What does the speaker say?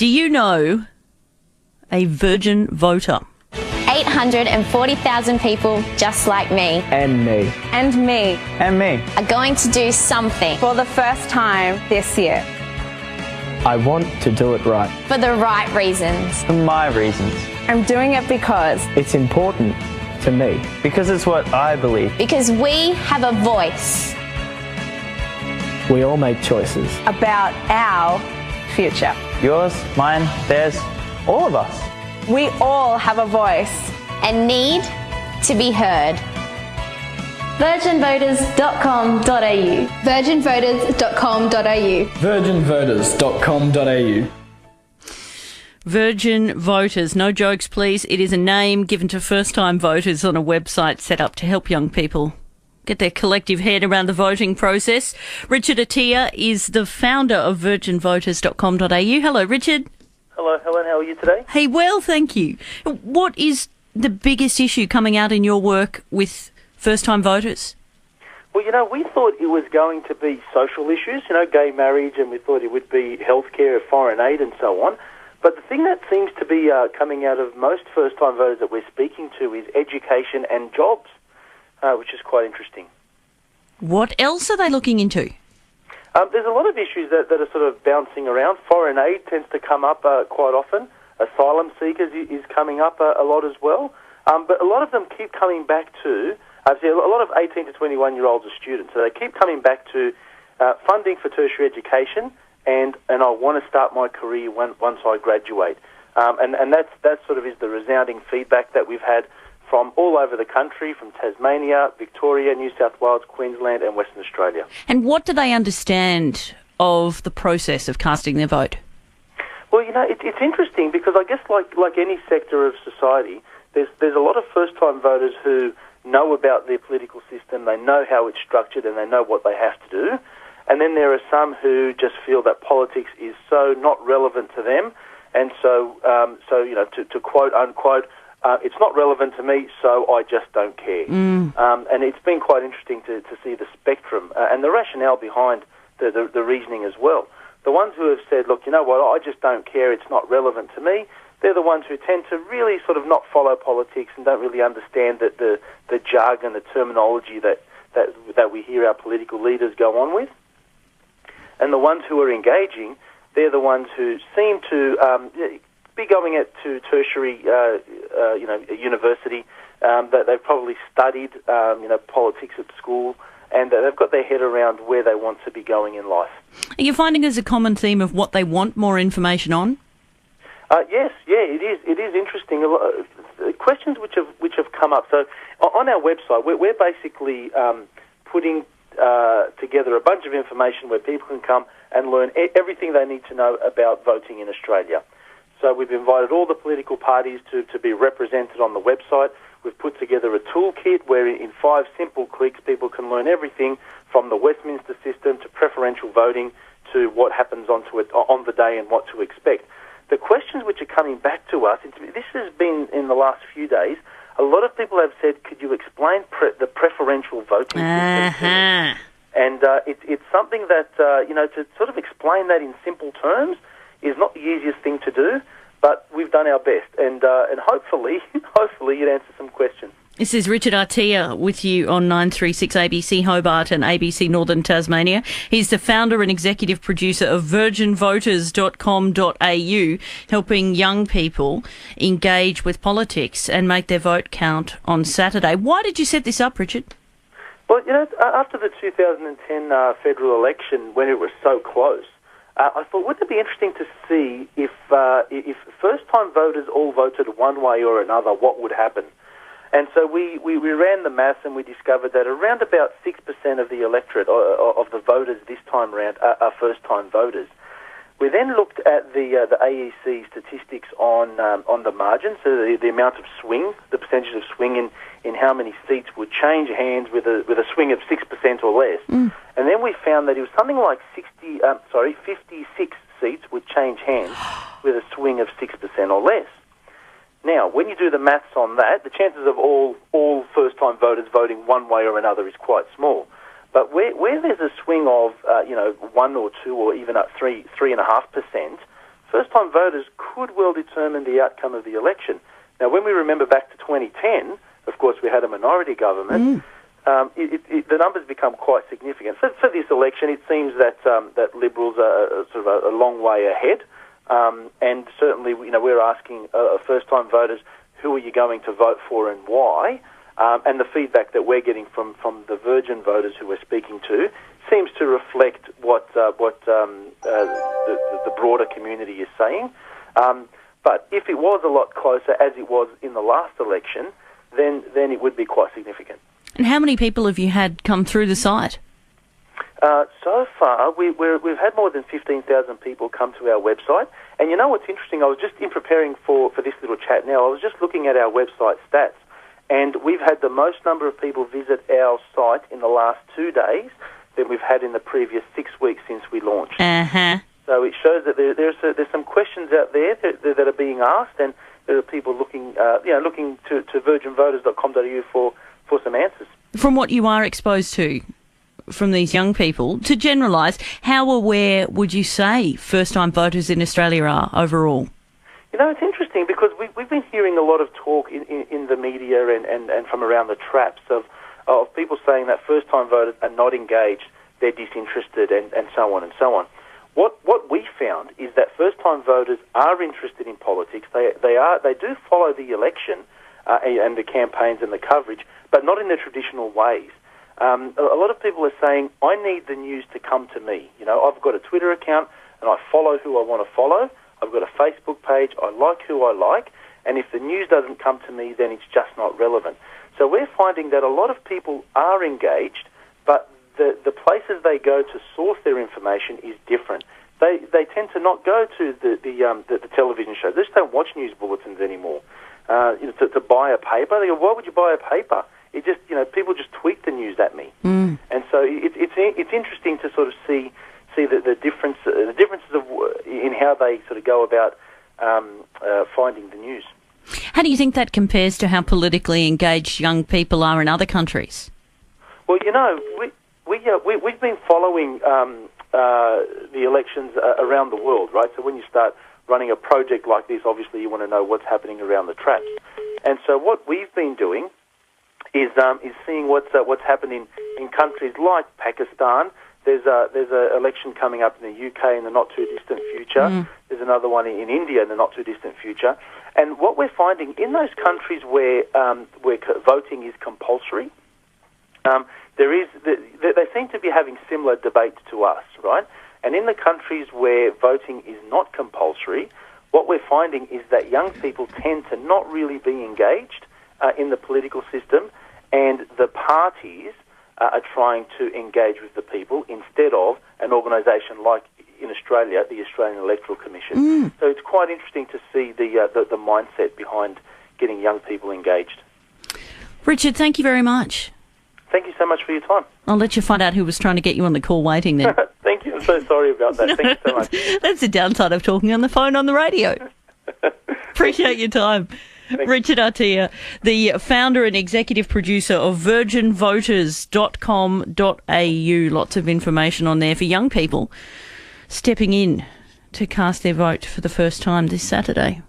Do you know a virgin voter? 840,000 people just like me. And me. And me. And me. Are going to do something For the first time this year. I want to do it right. for the right reasons. For my reasons. I'm doing it because It's important to me. Because it's what I believe. Because we have a voice. We all make choices. about our future. Yours, mine, theirs, all of us. We all have a voice. And need to be heard. virginvoters.com.au virginvoters.com.au virginvoters.com.au Virgin Voters. No jokes, please. It is a name given to first-time voters on a website set up to help young people get their collective head around the voting process. Richard Attia is the founder of virginvoters.com.au. Hello, Richard. Hello, Helen. How are you today? Hey, well, thank you. What is the biggest issue coming out in your work with first-time voters? Well, we thought it was going to be social issues, gay marriage, and we thought it would be healthcare, foreign aid, and so on. But the thing that seems to be coming out of most first-time voters that we're speaking to is education and jobs, which is quite interesting. What else are they looking into? There's a lot of issues that are sort of bouncing around. Foreign aid tends to come up quite often. Asylum seekers is coming up a lot as well. But a lot of them keep coming back to, a lot of 18 to 21-year-olds are students, so they keep coming back to funding for tertiary education and I want to start my career once I graduate. And that sort of is the resounding feedback that we've had from all over the country, from Tasmania, Victoria, New South Wales, Queensland and Western Australia. And what do they understand of the process of casting their vote? Well, it's interesting because I guess like any sector of society, there's a lot of first-time voters who know about their political system, they know how it's structured and they know what they have to do. And then there are some who just feel that politics is so not relevant to them, and so to quote unquote, it's not relevant to me, so I just don't care. And it's been quite interesting to see the spectrum and the rationale behind the reasoning as well. The ones who have said, look, you know what, I just don't care, it's not relevant to me, they're the ones who tend to really sort of not follow politics and don't really understand the jargon, the terminology that we hear our political leaders go on with. And the ones who are engaging, they're the ones who seem to be going to tertiary, university. That they've probably studied, politics at school, and they've got their head around where they want to be going in life. Are you finding there's a common theme of what they want more information on? Yes, it is. It is interesting. Questions which have come up. So on our website, we're basically putting together a bunch of information where people can come and learn everything they need to know about voting in Australia. So we've invited all the political parties to be represented on the website. We've put together a toolkit where in 5 simple clicks people can learn everything from the Westminster system to preferential voting to what happens on the day and what to expect. The questions which are coming back to us, this has been in the last few days, a lot of people have said, could you explain the preferential voting system? And it's something that, to sort of explain that in simple terms is not the easiest thing to do, but we've done our best. And hopefully it answers some questions. This is Richard Attia with you on 936 ABC Hobart and ABC Northern Tasmania. He's the founder and executive producer of virginvoters.com.au, helping young people engage with politics and make their vote count on Saturday. Why did you set this up, Richard? Well, after the 2010 federal election, when it was so close, I thought, wouldn't it be interesting to see if first-time voters all voted one way or another, what would happen? And so we ran the maths and we discovered that around about 6% of the electorate, of the voters this time around, are first-time voters. We then looked at the AEC statistics on the margin, so the amount of swing, the percentage of swing in how many seats would change hands with a swing of 6% or less. And then we found that it was something like 56 seats would change hands with a swing of 6% or less. Now, when you do the maths on that, the chances of all first-time voters voting one way or another is quite small. But where there's a swing of 1 or 2 or even up 3.5%, first-time voters could well determine the outcome of the election. Now, when we remember back to 2010, of course, we had a minority government. The numbers become quite significant. For this election, it seems that Liberals are sort of a long way ahead, and certainly, we're asking first-time voters, who are you going to vote for and why? And the feedback that we're getting from the virgin voters who we're speaking to seems to reflect what the broader community is saying. But if it was a lot closer, as it was in the last election, then it would be quite significant. And how many people have you had come through the site? So far, we've had more than 15,000 people come to our website. And you know what's interesting? I was just in preparing for this little chat now, I was just looking at our website stats, and we've had the most number of people visit our site in the last 2 days than we've had in the previous 6 weeks since we launched. Uh-huh. So it shows that there's some questions out there that are being asked, and there are people looking to virginvoters.com.au for some answers. From what you are exposed to from these young people, to generalise, how aware would you say first-time voters in Australia are overall? It's interesting because we've been hearing a lot of talk in the media and from around the traps of people saying that first-time voters are not engaged, they're disinterested, and so on and so on. What we found is that first-time voters are interested in politics. They do follow the election and the campaigns and the coverage, but not in the traditional ways. A lot of people are saying, I need the news to come to me. I've got a Twitter account and I follow who I want to follow. I've got a Facebook page. I like who I like. And if the news doesn't come to me, then it's just not relevant. So we're finding that a lot of people are engaged, but the places they go to source their information is different. They tend to not go to the television shows. They just don't watch news bulletins anymore. To buy a paper, they go, why would you buy a paper? It just, people just tweet the news at me. And so it's interesting to sort of see the differences in how they sort of go about finding the news. How do you think that compares to how politically engaged young people are in other countries? Well, we've been following the elections around the world, right? So when you start running a project like this, obviously you want to know what's happening around the traps. And so what we've been doing is seeing what's happening in countries like Pakistan. There's an election coming up in the UK in the not too distant future. There's another one in India in the not too distant future. And what we're finding in those countries where voting is compulsory, they seem to be having similar debates to us, right? And in the countries where voting is not compulsory, what we're finding is that young people tend to not really be engaged in the political system, and the parties are trying to engage with the people instead of an organisation like in Australia, the Australian Electoral Commission. So it's quite interesting to see the mindset behind getting young people engaged. Richard, thank you very much. Thank you so much for your time. I'll let you find out who was trying to get you on the call waiting then. Thank you. I'm so sorry about that. Thank you so much. That's the downside of talking on the phone on the radio. Appreciate your time. Thanks. Richard Artia, the founder and executive producer of virginvoters.com.au. Lots of information on there for young people stepping in to cast their vote for the first time this Saturday.